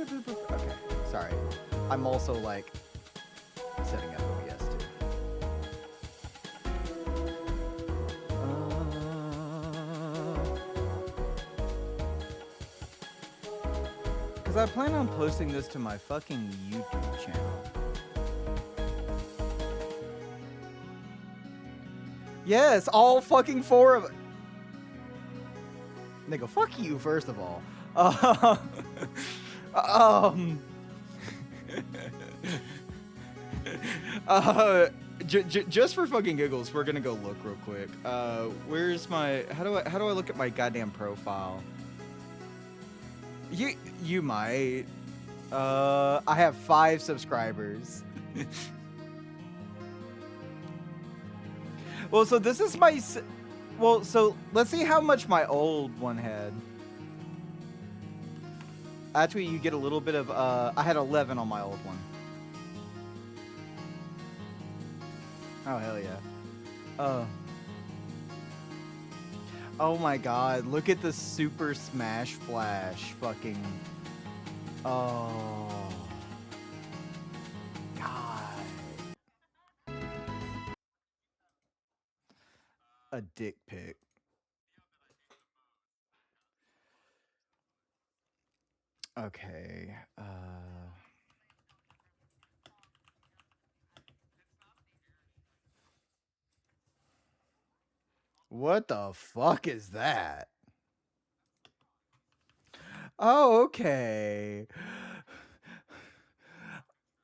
Okay, sorry. I'm also like setting up OBS too. Because I plan on posting this to my fucking YouTube channel. Yes, all fucking 4 of... Nigga, fuck you, first of all. Just for fucking giggles, we're gonna go look real quick. Where's my... How do I look at my goddamn profile? You might. I have 5 subscribers. Well, so this is my... Well, so let's see how much my old one had. Actually, you get a little bit of... I had 11 on my old one. Oh, hell yeah. Oh my god, look at the Super Smash Flash fucking... Oh... God. A dick pic. Okay, what the fuck is that? Oh, okay.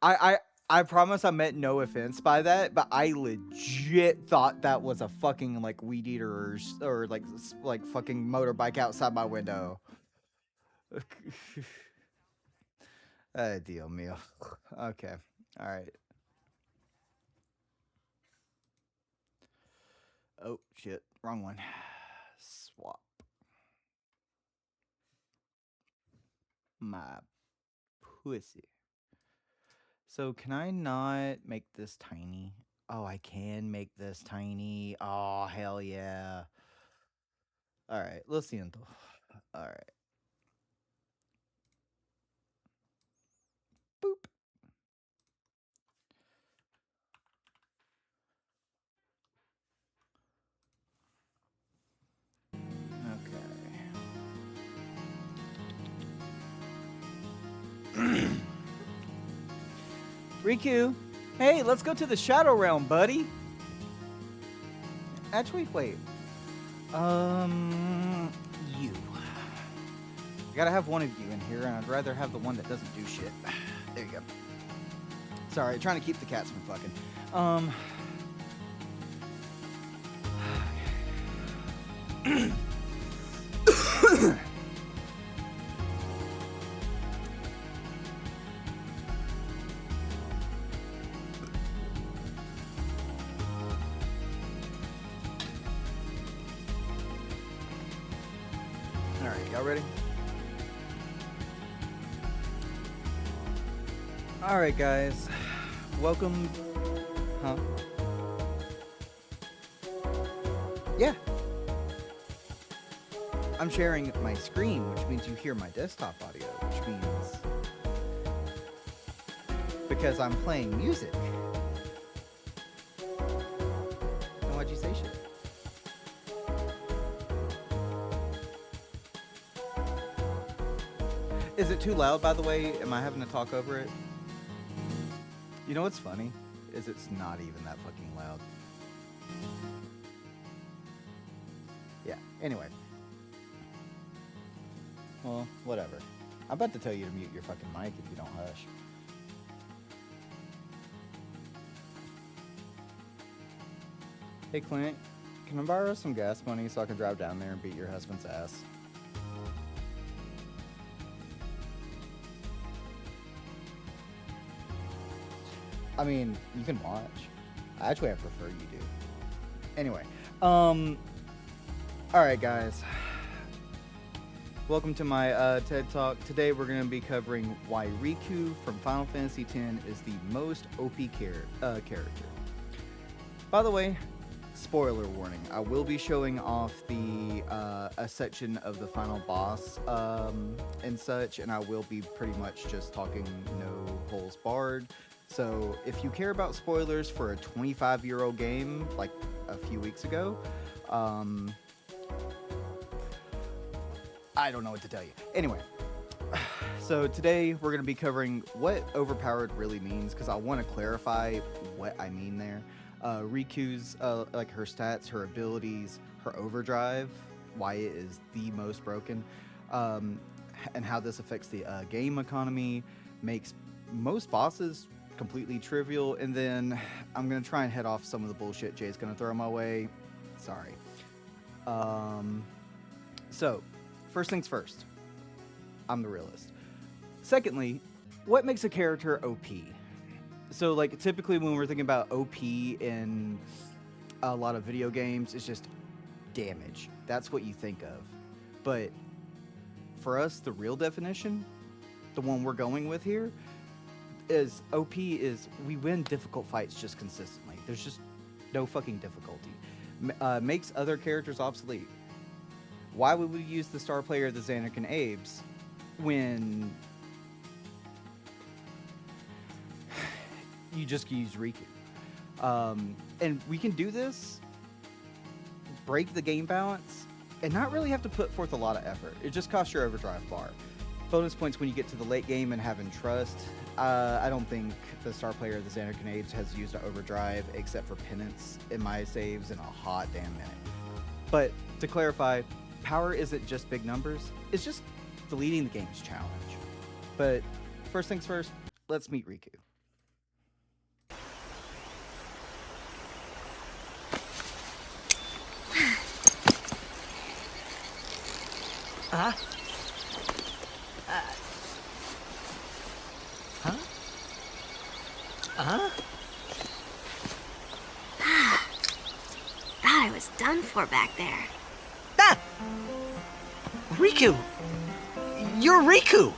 I promise I meant no offense by that, but I legit thought that was a fucking like weed eater or like fucking motorbike outside my window. Deal meal. Okay. All right. Oh shit, wrong one. Swap. My pussy. So can I not make this tiny? Oh, I can make this tiny. Oh, hell yeah. All right, lo siento. All right. Boop. Okay. Riku, hey, let's go to the Shadow Realm, buddy. Actually, wait. You. I gotta have one of you in here, and I'd rather have the one that doesn't do shit. There you go. Sorry, trying to keep the cats from fucking. Alright, y'all ready? Alright, guys. Welcome. Huh? Yeah. I'm sharing my screen, which means you hear my desktop audio, which means... Because I'm playing music. And why'd you say shit? Is it too loud, by the way? Am I having to talk over it? You know what's funny? Is it's not even that fucking loud. Yeah, anyway. Well, whatever. I'm about to tell you to mute your fucking mic if you don't hush. Hey Clint, can I borrow some gas money so I can drive down there and beat your husband's ass? I mean, you can watch. Actually, I prefer you do. Anyway, alright guys. Welcome to my TED Talk. Today we're going to be covering why Riku from Final Fantasy X is the most OP character. By the way, spoiler warning, I will be showing off the a section of the final boss and such, and I will be pretty much just talking no holes barred. So if you care about spoilers for a 25-year-old game like a few weeks ago, um, I don't know what to tell you. Anyway, so today we're going to be covering what overpowered really means because I want to clarify what I mean there. Riku's like her stats, her abilities, her overdrive, why it is the most broken, um, and how this affects the game economy, makes most bosses completely trivial, and then I'm gonna try and head off some of the bullshit Jay's gonna throw my way. Sorry. Um, so, first things first. I'm the realist. Secondly, what makes a character OP? So, like, typically when we're thinking about OP in a lot of video games, it's just damage. That's what you think of. But for us, the real definition, the one we're going with here, is OP is we win difficult fights just consistently. There's just no fucking difficulty. Makes other characters obsolete. Why would we use the star player, the Xanac and Abes, when you just use Riku? And we can do this, break the game balance, and not really have to put forth a lot of effort. It just costs your overdrive bar. Bonus points when you get to the late game and having trust. I don't think the star player of the Xander Canades has used an overdrive except for penance in my saves in a hot damn minute. But to clarify, power isn't just big numbers, it's just deleting the game's challenge. But first things first, let's meet Riku. Huh? Huh? Huh? Thought I was done for back there. Ah! Riku! You're Riku!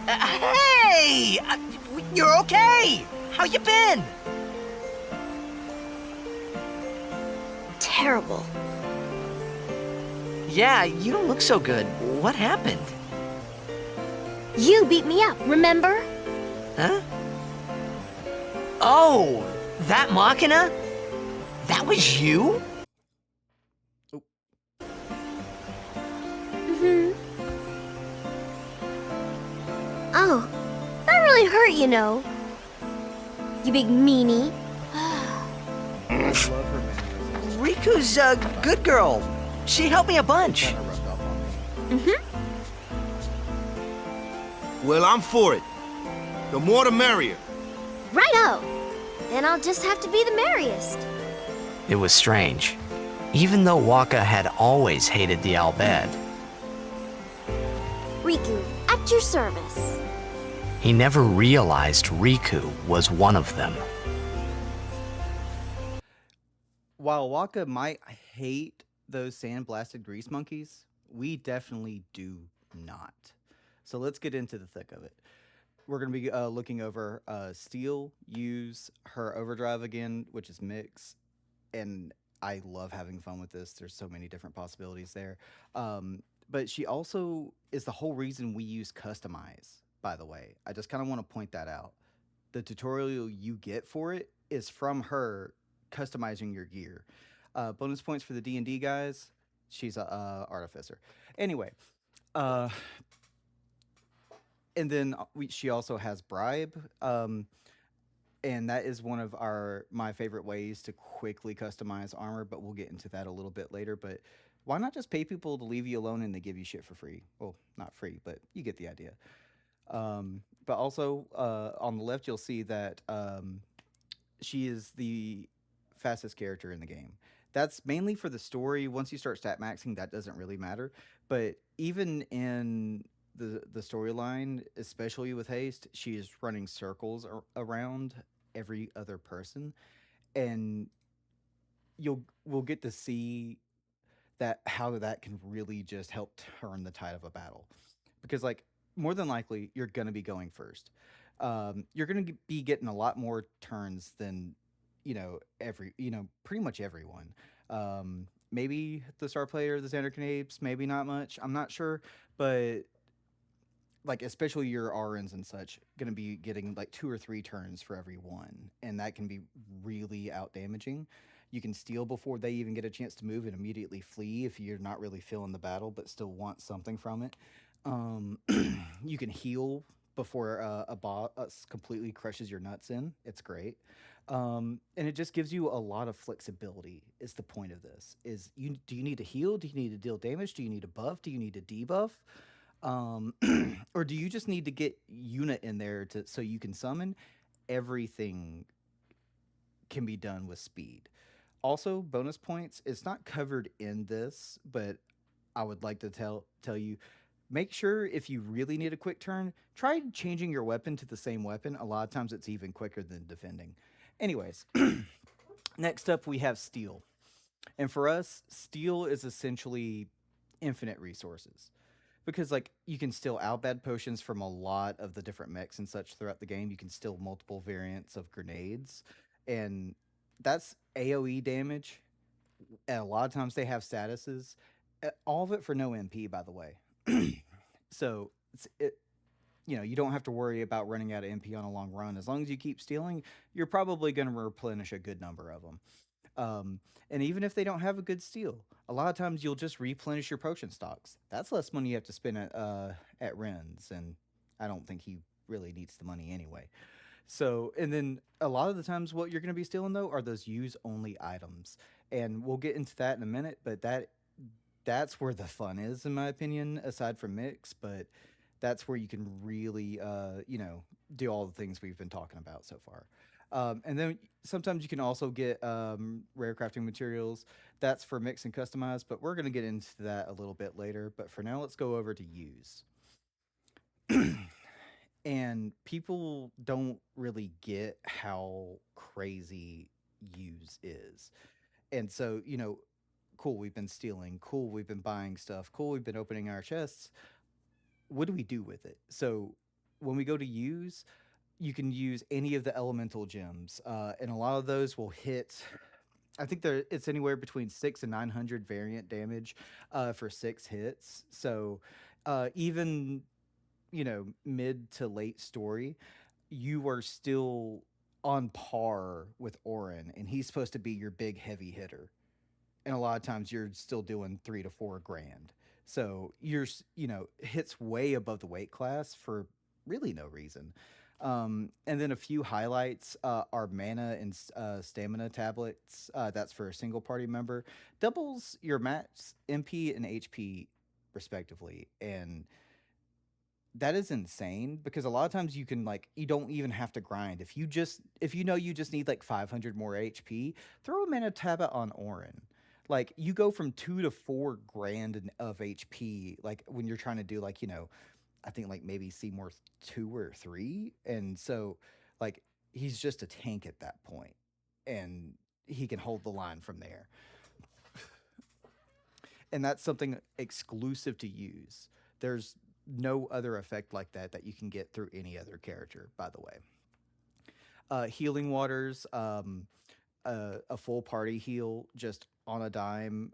Hey! You're okay! How you been? Terrible. Yeah, you don't look so good. What happened? You beat me up, remember? Huh? Oh! That Machina? That was you? Mm-hmm. Oh, that really hurt, you know. You big meanie. I love her mannerisms. Riku's a good girl. She helped me a bunch. Kinda rubbed off on me. Mm-hmm. Well, I'm for it. The more the merrier. Righto. Then I'll just have to be the merriest. It was strange. Even though Waka had always hated the Albed, Riku, at your service. he never realized Riku was one of them. While Waka might hate those sand-blasted grease monkeys, we definitely do not. So let's get into the thick of it. We're going to be looking over Steel, use her overdrive again, which is Mix, and I love having fun with this. There's so many different possibilities there. But she also is the whole reason we use Customize, by the way. I just kind of want to point that out. The tutorial you get for it is from her customizing your gear. Bonus points for the D&D guys. She's a artificer. Anyway, and then she also has Bribe, and that is one of my favorite ways to quickly customize armor. But we'll get into that a little bit later. But why not just pay people to leave you alone and they give you shit for free? Well, not free, but you get the idea. But also on the left, you'll see that she is the fastest character in the game. That's mainly for the story. Once you start stat maxing, that doesn't really matter. But even in the storyline, especially with haste, she is running circles around every other person, and we'll get to see that how that can really just help turn the tide of a battle, because like more than likely you're gonna be going first. You're gonna be getting a lot more turns than pretty much everyone. Maybe the star player, the Xander Canapes, maybe not much. I'm not sure, but like especially your RNs and such, going to be getting like 2 or 3 turns for every one, and that can be really out damaging. You can steal before they even get a chance to move and immediately flee if you're not really feeling the battle but still want something from it. Um, you can heal before a boss completely crushes your nuts in. It's great. And it just gives you a lot of flexibility. Is the point of this? Is you do you need to heal? Do you need to deal damage? Do you need a buff? Do you need to debuff? Um, or do you just need to get unit in there to so you can summon? Everything can be done with speed. Also, bonus points. It's not covered in this, but I would like to tell you, make sure if you really need a quick turn, try changing your weapon to the same weapon. A lot of times it's even quicker than defending. Anyways, next up we have steel. And for us, steel is essentially infinite resources because like you can steal Albad potions from a lot of the different mechs and such throughout the game. You can steal multiple variants of grenades, and that's AOE damage. And a lot of times they have statuses. All of it for no MP, by the way. So you don't have to worry about running out of MP on a long run. As long as you keep stealing, you're probably going to replenish a good number of them. And even if they don't have a good steal, a lot of times you'll just replenish your potion stocks. That's less money you have to spend at Ren's, and I don't think he really needs the money anyway. So, and then a lot of the times, what you're going to be stealing though are those use only items, and we'll get into that in a minute. But that's where the fun is, in my opinion, aside from mix. But that's where you can really, do all the things we've been talking about so far. And then sometimes you can also get rare crafting materials. That's for mix and customize, but we're going to get into that a little bit later. But for now, let's go over to use. And people don't really get how crazy use is. And so, cool, we've been stealing. Cool, we've been buying stuff. Cool, we've been opening our chests. What do we do with it? So, when we go to use, you can use any of the elemental gems, and a lot of those will hit. I think it's anywhere between 6 and 900 variant damage for 6 hits. So even mid to late story, you are still on par with Orin, and he's supposed to be your big heavy hitter. And a lot of times you're still doing 3 to 4 grand. So hits way above the weight class for really no reason. And then a few highlights are mana and stamina tablets. That's for a single party member. Doubles your max MP and HP respectively. And that is insane because a lot of times you can you don't even have to grind. If you know you just need like 500 more HP, throw a mana tablet on Orin. Like you go from 2 to 4 grand of HP, like when you're trying to do I think like maybe Seymour 2 or 3, and so like he's just a tank at that point, and he can hold the line from there. And that's something exclusive to use. There's no other effect like that you can get through any other character. By the way, healing waters, a full party heal just on a dime.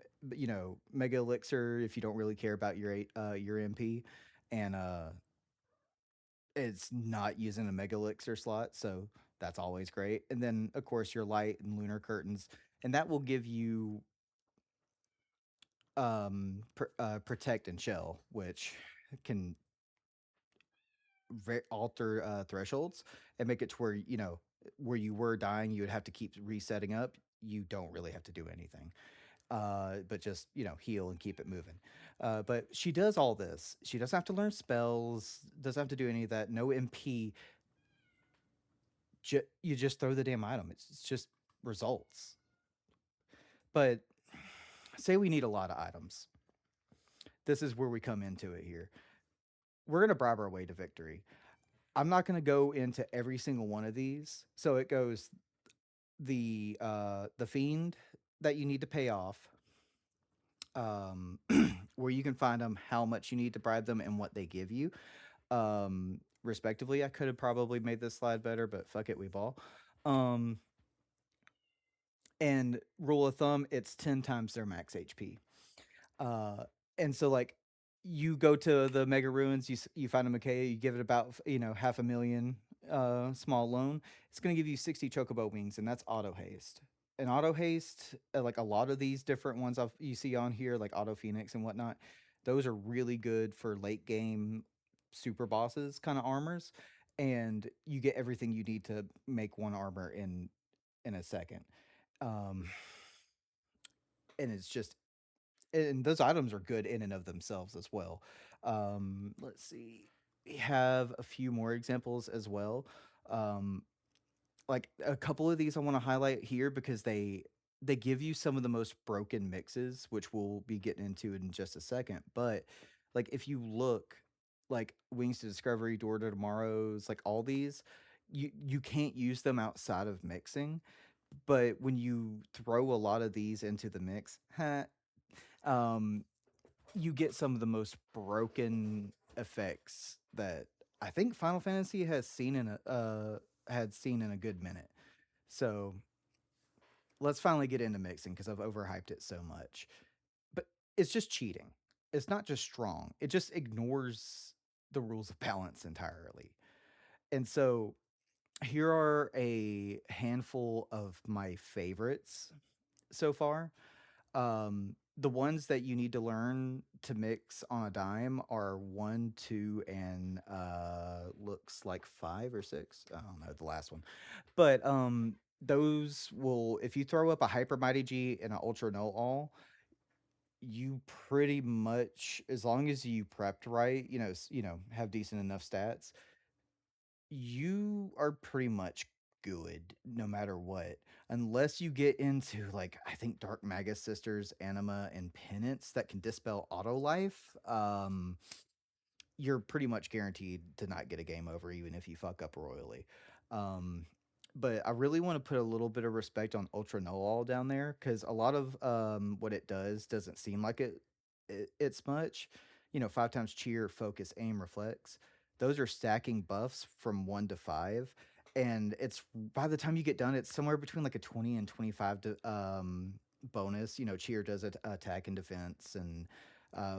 Mega elixir if you don't really care about your MP, and it's not using a mega elixir slot, so that's always great. And then of course your light and lunar curtains, and that will give you protect and shell, which can alter thresholds and make it to where where you were dying, you would have to keep resetting up. You don't really have to do anything, but just heal and keep it moving. But she does all this. She doesn't have to learn spells. Doesn't have to do any of that. No MP. You just throw the damn item. It's just results. But say we need a lot of items. This is where we come into it here. We're gonna bribe our way to victory. I'm not gonna go into every single one of these. So it goes the fiend that you need to pay off, where you can find them, how much you need to bribe them, and what they give you, respectively. I could have probably made this slide better, but fuck it, we ball. And rule of thumb, it's 10 times their max HP. Uh, and so like you go to the mega ruins, you find a Mackay, you give it about half a million small loan. It's going to give you 60 chocobo wings, and that's auto haste. And auto haste, like a lot of these different ones you see on here, like Auto Phoenix and whatnot, those are really good for late game super bosses kind of armors, and you get everything you need to make one armor in a second. Um, and it's just and those items are good in and of themselves as well. Let's see. We have a few more examples as well. Um, like a couple of these I want to highlight here because they give you some of the most broken mixes, which we'll be getting into in just a second. But like if you look like Wings to Discovery, Door to Tomorrow's, like all these, you can't use them outside of mixing. But when you throw a lot of these into the mix, um, you get some of the most broken effects that I think Final Fantasy has seen in a had seen in a good minute. So let's finally get into mixing because I've overhyped it so much. But it's just cheating. It's not just strong. It just ignores the rules of balance entirely. And so here are a handful of my favorites so far. The ones that you need to learn to mix on a dime are one, two, and looks like five or six. I don't know the last one, but those will if you throw up a hyper mighty G and an ultra no all, you pretty much as long as you prepped right, have decent enough stats, you are pretty much good no matter what. Unless you get into like I think Dark Magus Sisters, Anima, and Penance that can dispel auto life. You're pretty much guaranteed to not get a game over even if you fuck up royally. Um, but I really want to put a little bit of respect on Ultra No All down there because a lot of what it does doesn't seem like it's much. Five times cheer, focus, aim, reflex. Those are stacking buffs from 1 to 5, and it's by the time you get done, it's somewhere between like a 20 and 25 bonus. Cheer does attack and defense, and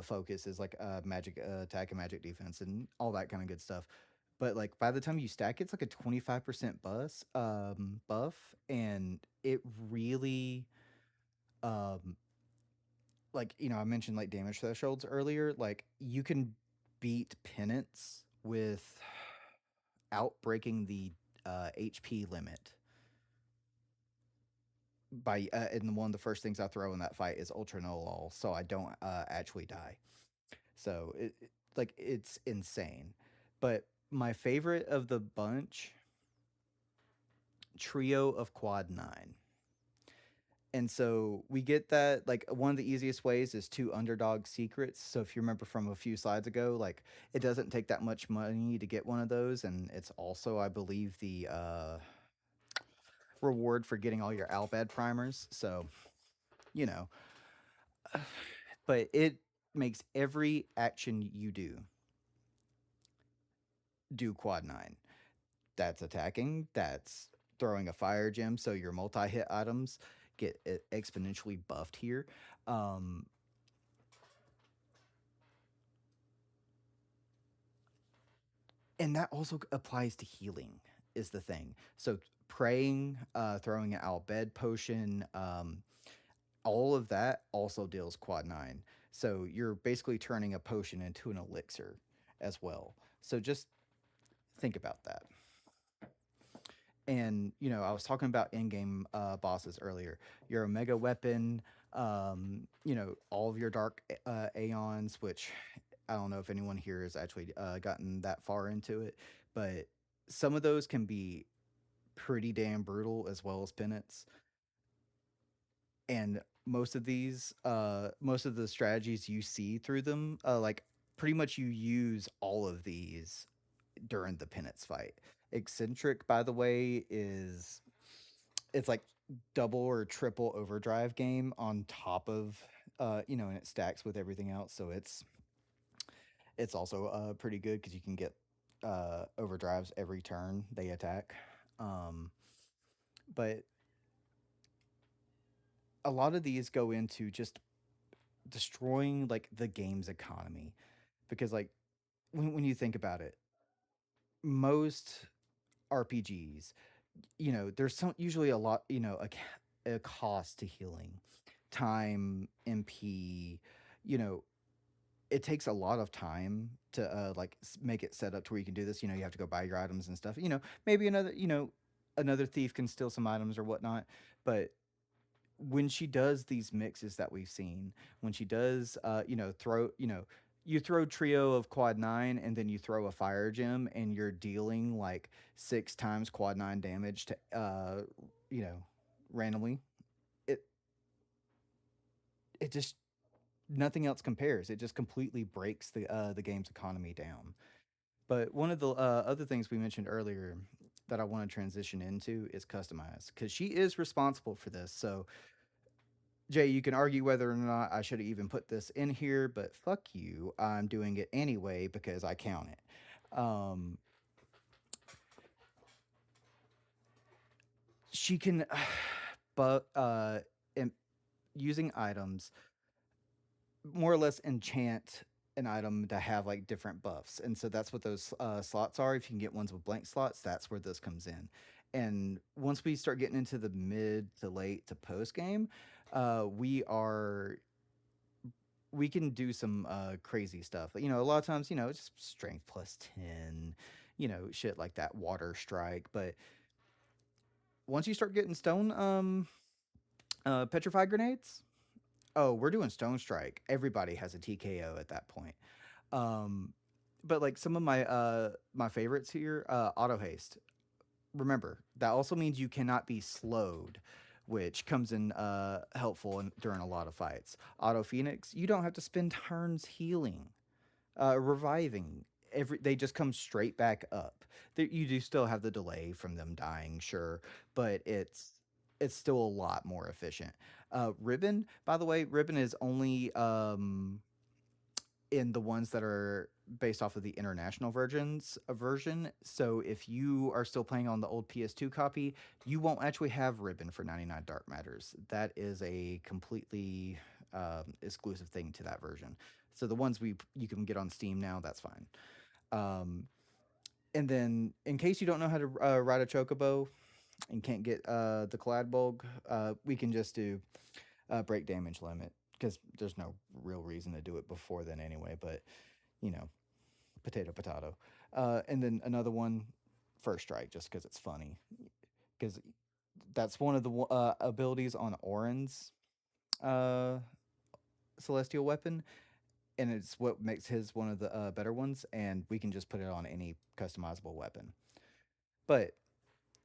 focus is like magic attack and magic defense and all that kind of good stuff. But like by the time you stack it's like a 25% buff, and it really um like I mentioned like damage thresholds earlier. Like you can beat penance without breaking the HP limit by and one of the first things I throw in that fight is ultra no all so I don't actually die. So like it's insane. But my favorite of the bunch, Trio of Quad 9. And so we get that like one of the easiest ways is two underdog secrets. So if you remember from a few slides ago, like it doesn't take that much money to get one of those, and it's also I believe the reward for getting all your Albed primers. So, you know, but it makes every action you do quad 9. That's attacking, that's throwing a fire gem, so your multi-hit items get exponentially buffed here. Um, and that also applies to healing is the thing. So praying, throwing an Albed potion, all of that also deals quad 9. So you're basically turning a potion into an elixir as well. So just think about that. And I was talking about in-game bosses earlier. Your Omega weapon, all of your dark aeons, which I don't know if anyone here has actually gotten that far into it, but some of those can be pretty damn brutal as well as penance. And most of the strategies you see through them, like pretty much you use all of these during the penance fight. Eccentric, by the way, it's like double or triple overdrive game on top of and it stacks with everything else. So it's also pretty good because you can get overdrives every turn they attack. Um, but a lot of these go into just destroying like the game's economy because like when you think about it, most RPGs, there's some usually a lot, a cost to healing, time, MP, you know, it takes a lot of time to like make it set up to where you can do this. You have to go buy your items and stuff. Maybe another thief can steal some items or whatnot, but when she does these mixes that we've seen, when she does, you throw trio of quad nine and then you throw a fire gem and you're dealing like 6 times quad nine damage to, you know, randomly. It it just nothing else compares. It just completely breaks the game's economy down. But one of the other things we mentioned earlier that I want to transition into is customize because she is responsible for this. So Jay, you can argue whether or not I should have even put this in here, but fuck you. I'm doing it anyway because I count it. She can, but in, using items, more or less enchant an item to have like different buffs, and so that's what those slots are. If you can get ones with blank slots, that's where this comes in. And once we start getting into the mid to late to post game, we are we can do some crazy stuff. A lot of times, it's just strength plus 10, shit like that, water strike. But once you start getting stone petrified grenades, oh, we're doing stone strike. Everybody has a TKO at that point. Um, but like some of my favorites here, auto haste. Remember, that also means you cannot be slowed, which comes in helpful during a lot of fights. Auto Phoenix, you don't have to spend turns healing, reviving. They just come straight back up. You do still have the delay from them dying, sure, but it's still a lot more efficient. Ribbon, by the way, Ribbon is only in the ones that are based off of the international version. So if you are still playing on the old PS2 copy, you won't actually have Ribbon for 99 Dark Matters. That is a completely exclusive thing to that version. So the ones you can get on Steam now, that's fine. Um, and then in case you don't know how to ride a chocobo and can't get the Clad Bulg, we can just do break damage limit because there's no real reason to do it before then anyway. But you know, potato potato. And then another one, first strike, just because it's funny. Because that's one of the abilities on Orin's uh, celestial weapon, and it's what makes his one of the better ones. And we can just put it on any customizable weapon. But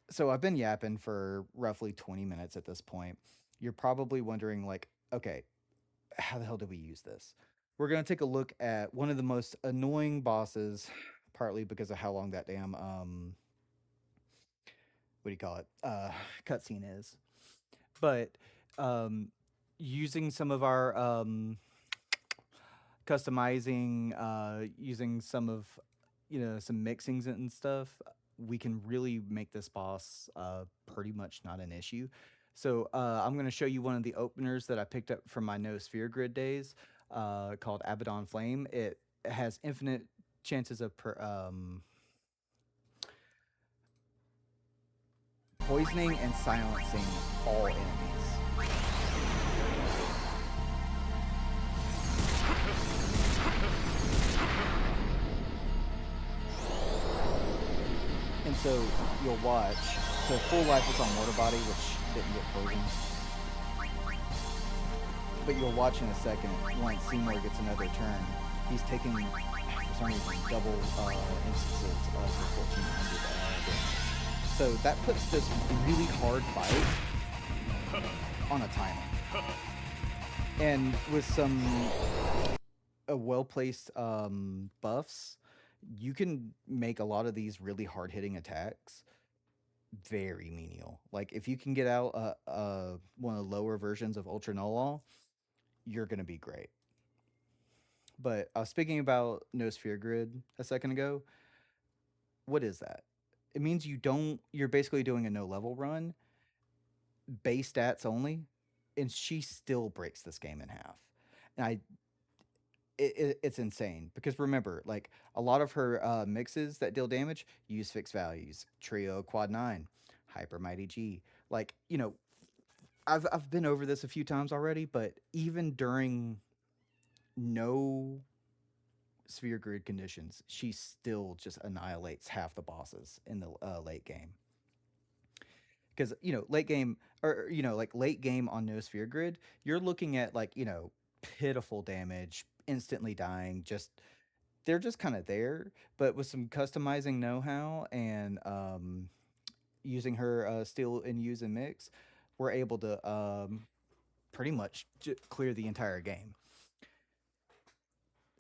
so I've been yapping for roughly 20 minutes at this point. You're probably wondering, like, okay, how the hell do we use this? We're going to take a look at one of the most annoying bosses, partly because of how long that damn what do you call it cutscene is, but um, using some of our customizing, using some of some mixings and stuff, we can really make this boss pretty much not an issue. So I'm going to show you one of the openers that I picked up from my No Sphere Grid days, called Abaddon Flame. It has infinite chances of poisoning and silencing all enemies. And so you'll watch. So full life is on Mortar Body, which didn't get poisoned. But you'll watch in a second once Seymour gets another turn. He's taking, for some reason, double instances of the 1400 damage. So that puts this really hard fight on a timer. And with some well-placed buffs, you can make a lot of these really hard-hitting attacks very menial. Like if you can get out one of the lower versions of Ultra Null, you're gonna be great. But I was speaking about No Sphere Grid a second ago. What is that? It means you're basically doing a no level run, base stats only. and she still breaks this game in half. And it's insane because remember, like a lot of her mixes that deal damage use fixed values, trio, quad nine, hyper mighty G. Like I've been over this a few times already, but even during no sphere grid conditions, she still just annihilates half the bosses in the late game. Because late game or like late game on no sphere grid, you're looking at like pitiful damage, instantly dying. Just they're just kind of there, but with some customizing know-how and using her steal and use and mix, we're able to pretty much clear the entire game.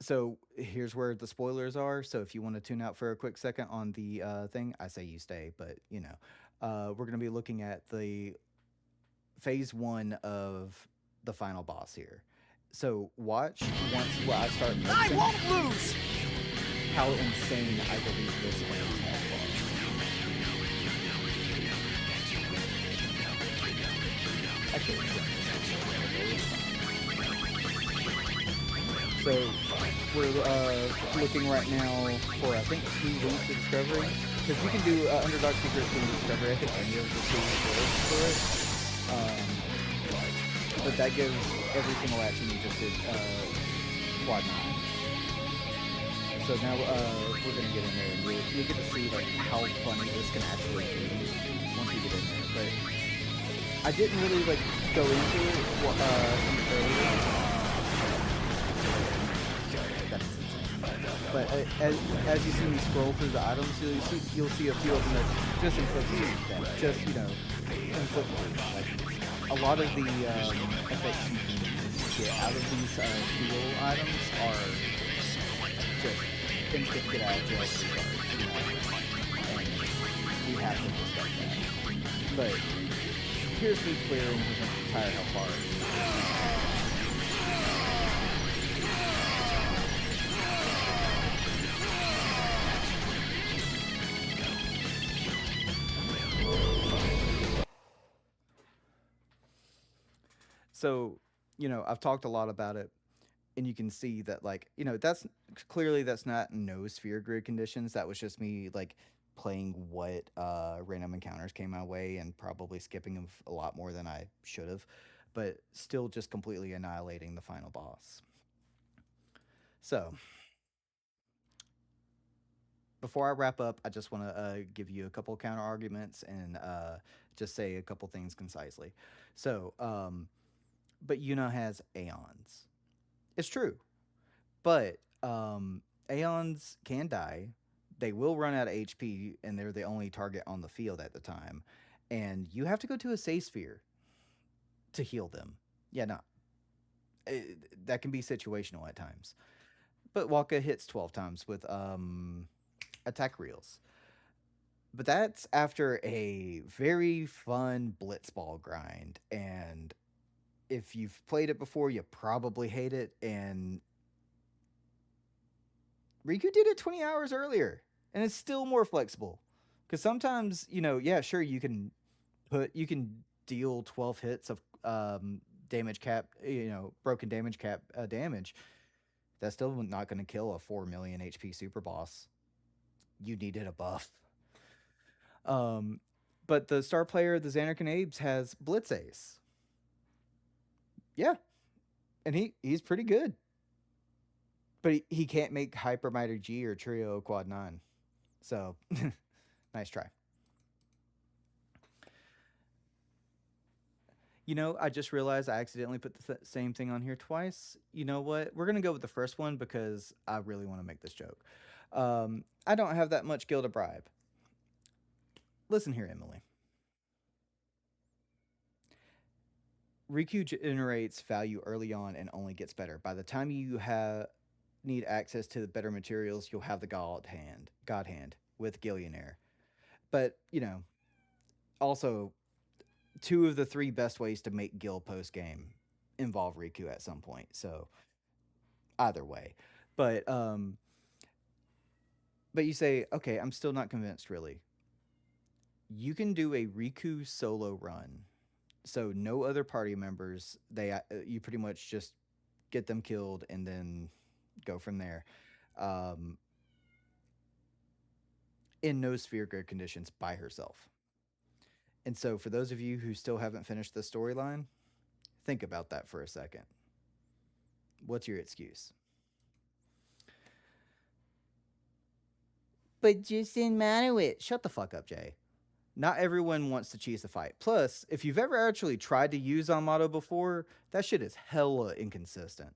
So here's where the spoilers are. So if you want to tune out for a quick second on the thing, I say you stay. But we're going to be looking at the phase one of the final boss here. So watch once I start mixing, I won't lose! how insane I believe this is. Actually, so we're looking right now for I think 2 weeks of discovery because you can do underdog secrets in discovery. I think any of the 2 words for it, but that gives every single action you just did quad 9. So now we're gonna get in there and you'll get to see like how funny this can actually be once we get in there. But I didn't really like go into it earlier. That's insane. But as you see me scroll through the items, you'll see a few of them that just inflict damage. Just inflict like a lot of the effects you can get out of these steel items are just instant get out of jail free cards. And we have to respect that. But here's me clearing his entire health bar. So, I've talked a lot about it, and you can see that, like, that's clearly that's not no sphere grid conditions. That was just me, like, playing what random encounters came my way and probably skipping them a lot more than I should have, but still just completely annihilating the final boss. So, before I wrap up, I just want to give you a couple counter arguments and just say a couple things concisely. So, but Yuna has Aeons. It's true. But Aeons can die. They will run out of HP, and they're the only target on the field at the time. And you have to go to a safe sphere to heal them. Yeah, no. That can be situational at times. But Waka hits 12 times with attack reels. But that's after a very fun blitzball grind. And if you've played it before, you probably hate it. And Riku did it 20 hours earlier, and it's still more flexible. Because sometimes, yeah, sure, you can deal 12 hits of damage cap, broken damage cap damage. That's still not going to kill a 4 million HP super boss. You needed a buff. But the star player, the Xanarkin Abes, has Blitz Ace. Yeah, and he's pretty good. But he can't make Hyper Mighty G or Trio Quad 9. So, nice try. I just realized I accidentally put the same thing on here twice. You know what? We're going to go with the first one because I really want to make this joke. I don't have that much gil to bribe. Listen here, Emily. Riku generates value early on and only gets better. By the time you need access to the better materials, you'll have the God hand with Gillionaire. But, also 2 of the 3 best ways to make Gil post game involve Riku at some point. So either way. But you say, okay, I'm still not convinced really. You can do a Riku solo run So no other party members. You pretty much just get them killed and then go from there. Um, in no sphere grid conditions by herself. And so for those of you who still haven't finished the storyline, think about that for a second. What's your excuse? But just didn't matter it. Shut the fuck up, Jay. Not everyone wants to cheese the fight. Plus, if you've ever actually tried to use Amato before, that shit is hella inconsistent.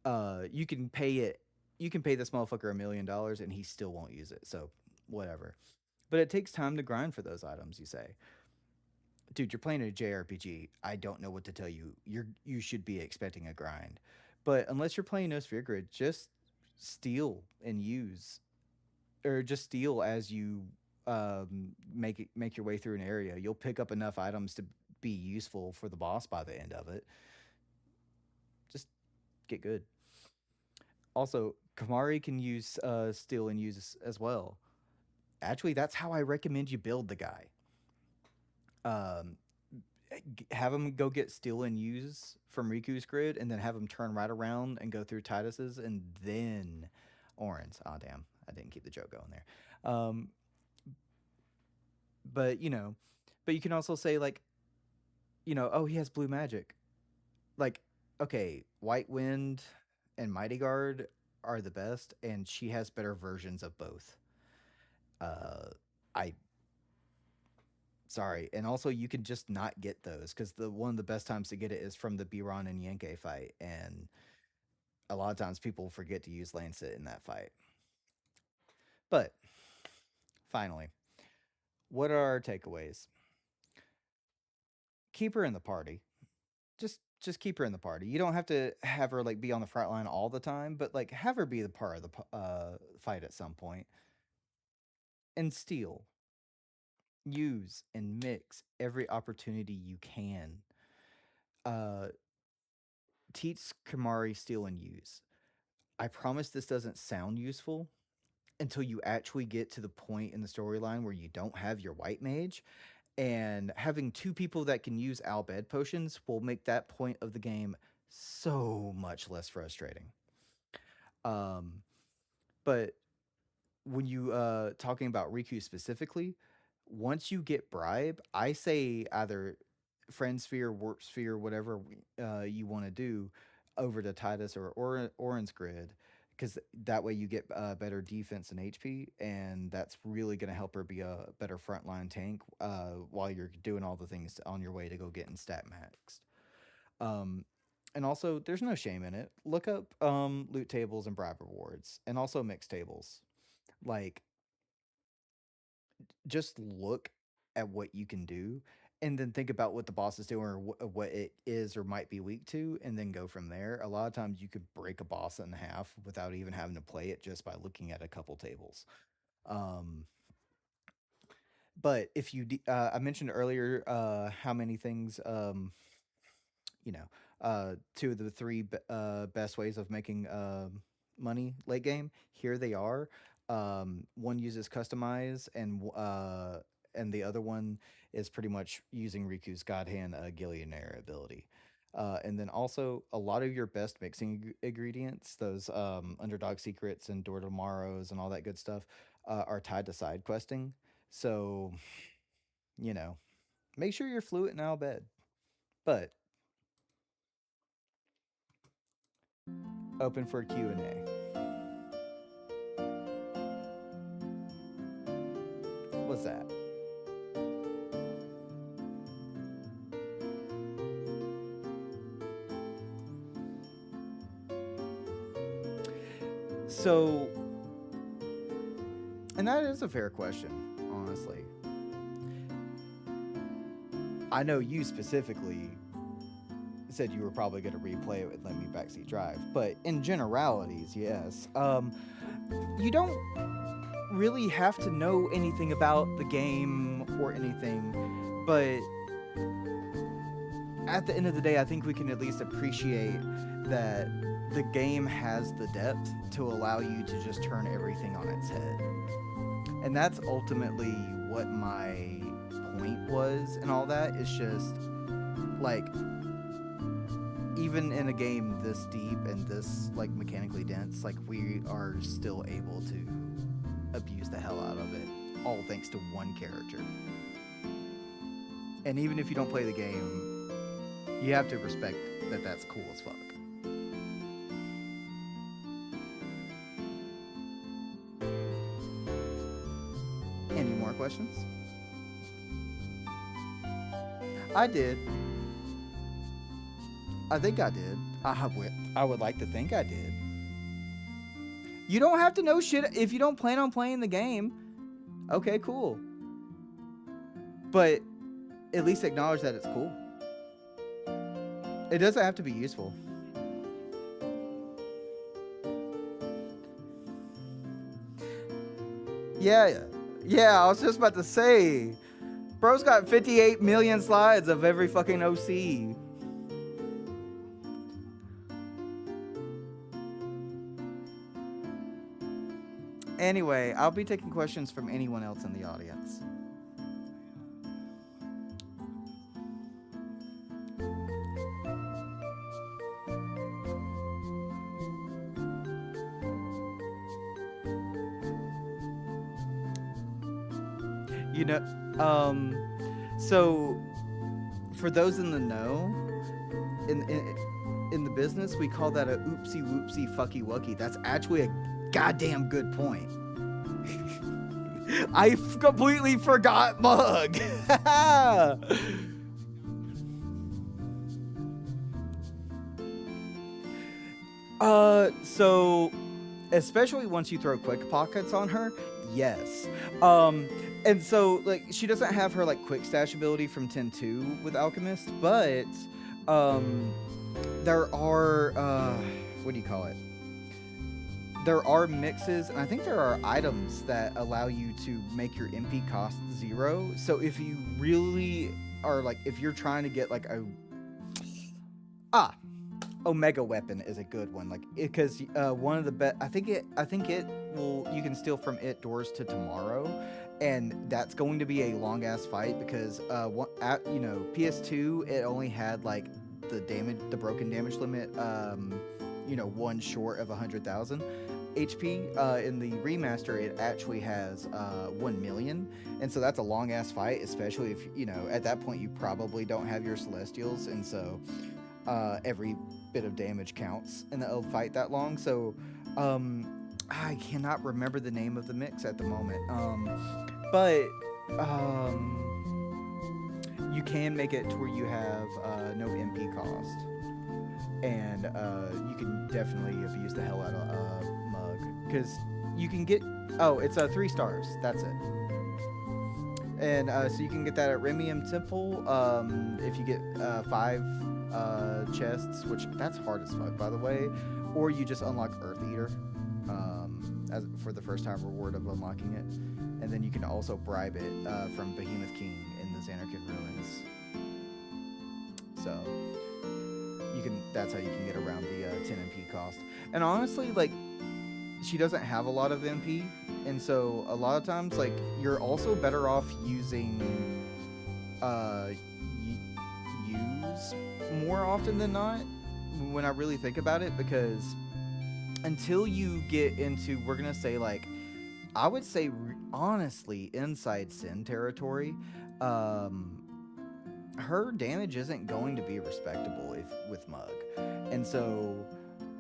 You can pay it. You can pay this motherfucker $1,000,000 and he still won't use it. So whatever. But it takes time to grind for those items. You say, dude, you're playing a JRPG. I don't know what to tell you. You should be expecting a grind. But unless you're playing No Sphere Grid, just steal and use, or just steal as you make your way through an area. You'll pick up enough items to be useful for the boss by the end of it. Just get good. Also, Kamari can use steal and use as well. Actually, that's how I recommend you build the guy. Um, have him go get steal and use from Riku's grid, and then have him turn right around and go through Titus's, and then Orin's. Oh damn, I didn't keep the joke going there. But but you can also say like, oh, he has blue magic. Like, okay, White Wind and Mighty Guard are the best, and she has better versions of both. I sorry, and also you can just not get those because the one of the best times to get it is from the Biron and Yankee fight, and a lot of times people forget to use Lancet in that fight. But finally, what are our takeaways? Keep her in the party. Just keep her in the party. You don't have to have her like be on the front line all the time, but like have her be the part of the fight at some point. And steal, use, and mix every opportunity you can. Uh, teach Kamari steal and use. I promise this doesn't sound useful until you actually get to the point in the storyline where you don't have your white mage, and having two people that can use Albed potions will make that point of the game so much less frustrating. Um, but when you talking about Riku specifically, once you get bribe, I say either friend sphere, warp sphere, whatever you want to do, over to Titus or Orange Grid, because that way you get better defense and HP, and that's really going to help her be a better frontline tank while you're doing all the things on your way to go getting stat maxed. And also, there's no shame in it. Look up loot tables and bribe rewards, and also mixed tables. Like, just look at what you can do, and then think about what the boss is doing, or what it is or might be weak to, and then go from there. A lot of times you could break a boss in half without even having to play it, just by looking at a couple tables. Um, but if I mentioned earlier how many things, two of the three best ways of making money late game. Here they are. One uses customize, and the other one is pretty much using Riku's God Hand Gillionaire ability. And then also a lot of your best mixing ingredients, those underdog secrets and door tomorrows and all that good stuff, are tied to side questing. So, you know, make sure you're fluent in Albed. But open for Q&A. What's that? So, and that is a fair question, honestly. I know you specifically said you were probably going to replay it with Let Me Backseat Drive, but in generalities, yes. You don't really have to know anything about the game or anything, but at the end of the day, I think we can at least appreciate that the game has the depth to allow you to just turn everything on its head. And that's ultimately what my point was, and all that is just like, even in a game this deep and this, like, mechanically dense, like, we are still able to abuse the hell out of it, all thanks to one character. And even if you don't play the game, you have to respect that that's cool as fuck. Any more questions? I did. I think I did. I would like to think I did. You don't have to know shit if you don't plan on playing the game. Okay, cool. But at least acknowledge that it's cool. It doesn't have to be useful. Yeah, I was just about to say, bro's got 58 million slides of every fucking OC. Anyway, I'll be taking questions from anyone else in the audience. You know, so for those in the know, in the business, we call that a oopsie whoopsie fucky wucky. That's actually a goddamn good point. I completely forgot Mug. So especially once you throw quick pockets on her, yes. And so, like, she doesn't have her, like, quick stash ability from 10-2 with Alchemist, but, there are, what do you call it? There are mixes, and I think there are items that allow you to make your MP cost 0. So if you really are, like, if you're trying to get, like, Omega Weapon is a good one, like, because one of the best, I think it will, you can steal from it Doors to Tomorrow, and that's going to be a long ass fight because you know, PS2 it only had like the broken damage limit, you know, one short of 100,000 HP. In the remaster, it actually has 1 million, and so that's a long ass fight, especially if, you know, at that point you probably don't have your Celestials, and so every bit of damage counts in the fight that long. So I cannot remember the name of the mix at the moment, but you can make it to where you have no MP cost, and you can definitely abuse the hell out of Mug, because you can get, it's 3 stars, that's it. And so you can get that at Remium Temple if you get 5 chests, which that's hard as fuck, by the way, or you just unlock Earth Eater as for the first time reward of unlocking it, and then you can also bribe it from Behemoth King in the Xanarkand Ruins. So you can, that's how you can get around the 10 MP cost. And honestly, like, she doesn't have a lot of MP, and so a lot of times, like, you're also better off using use more often than not when I really think about it, because until you get into, we're gonna say, like, I would say honestly inside Sin territory, her damage isn't going to be respectable with Mug. And so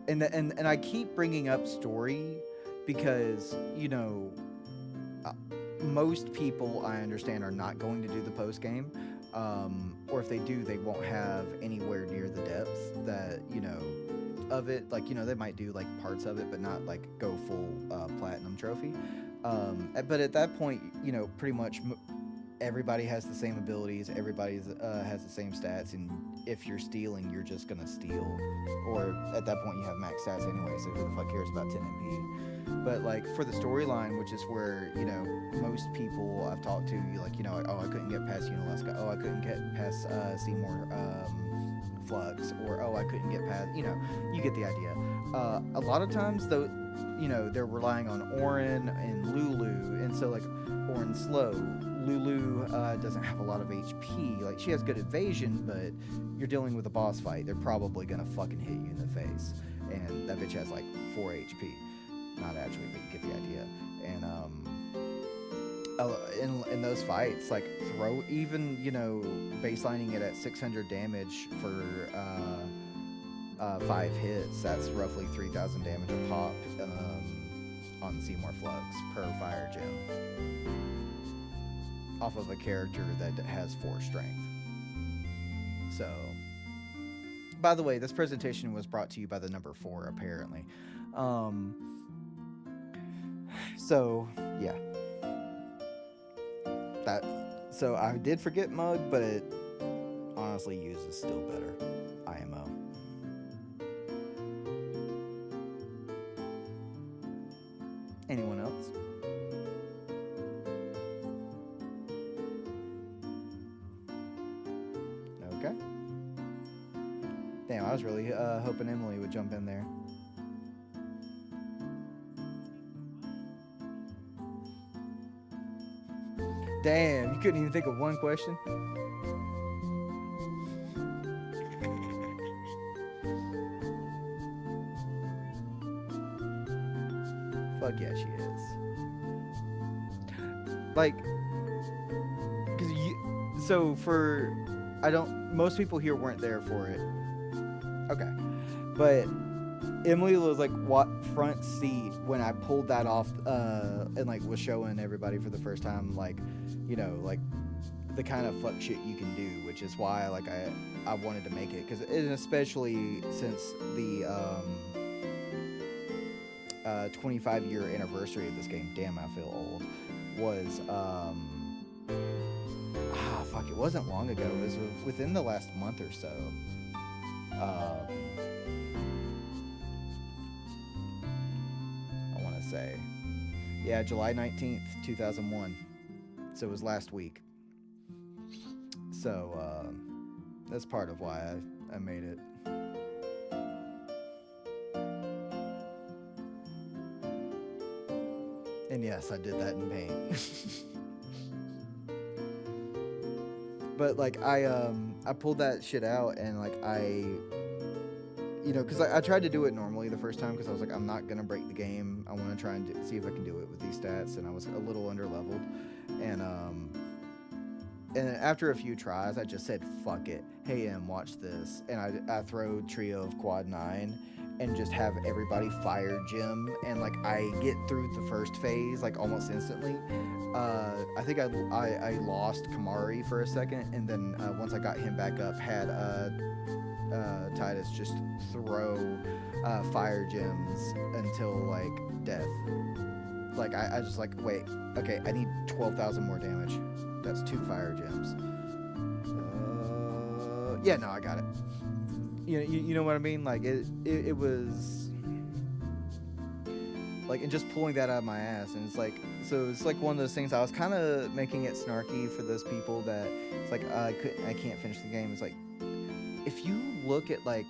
and I keep bringing up story because, you know, most people, I understand, are not going to do the post game, or if they do, they won't have anywhere near the depth that, you know, of it. Like, you know, they might do like parts of it, but not like go full platinum trophy. But at that point, you know, pretty much everybody has the same abilities, everybody has the same stats, and if you're stealing, you're just gonna steal, or at that point you have max stats anyway, so who the fuck cares about 10 MP? But like for the storyline, which is where, you know, most people I've talked to, like, you know, oh, I couldn't get past Unalaska, oh, I couldn't get past Seymour Flux, or oh, I couldn't get past, you know, you get the idea. A lot of times though, you know, they're relying on Orin and Lulu, and so like Orin's slow, Lulu doesn't have a lot of HP. Like, she has good evasion, but you're dealing with a boss fight. They're probably gonna fucking hit you in the face. And that bitch has like 4 HP. Not actually, but you get the idea. And in those fights, like, throw even, you know, baselining it at 600 damage for 5 hits, that's roughly 3,000 damage a pop on Seymour Flux per fire gem. Off of a character that has 4 strength. So, by the way, this presentation was brought to you by the number 4, apparently. So, yeah. So I did forget Mug, but it honestly uses still better. IMO. Anyone else? Okay. Damn, I was really hoping Emily would jump in there. Damn, you couldn't even think of one question? Fuck yeah, she is. Like, cause most people here weren't there for it. Okay. But Emily was like front seat when I pulled that off and like was showing everybody for the first time, like, you know, like the kind of fuck shit you can do, which is why like I wanted to make it, because especially since the 25-year anniversary of this game, damn, I feel old, was fuck, it wasn't long ago, it was within the last month or so. I want to say, yeah, July 19th, 2001. So it was last week. So that's part of why I made it. And yes, I did that in paint. But like I pulled that shit out, and like you know, because I tried to do it normally the first time, because I was like, I'm not gonna break the game. I want to try and see if I can do it with these stats, and I was a little under leveled, and after a few tries, I just said, fuck it. Hey, watch this. And I throw Trio of Quad 9 and just have everybody fire gem. And, like, I get through the first phase, like, almost instantly. I think I lost Kamari for a second. And then once I got him back up, had Titus just throw fire gems until, like, death. Like, I just, like, wait. Okay, I need 12,000 more damage. That's 2 fire gems. Yeah, no, I got it. You know what I mean? Like, it was like, and just pulling that out of my ass, and it's like, so it's like one of those things. I was kind of making it snarky for those people that it's like I can't finish the game. It's like, if you look at like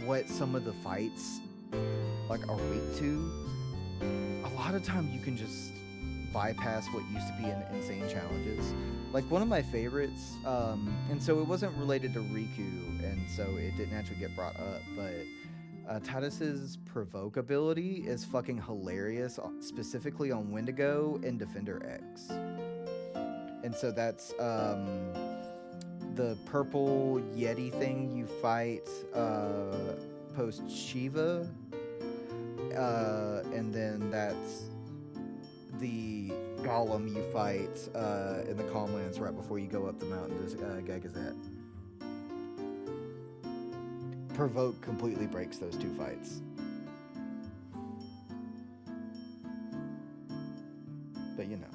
what some of the fights like are weak to, a lot of time you can just bypass what used to be insane challenges. Like, one of my favorites, and so it wasn't related to Riku, and so it didn't actually get brought up, but Titus's provoke ability is fucking hilarious, specifically on Wendigo and Defender X. And so that's the purple Yeti thing you fight post Shiva, and then that's the golem you fight in the Calmlands right before you go up the mountain to Gagazet. Provoke completely breaks those 2 fights. But you know.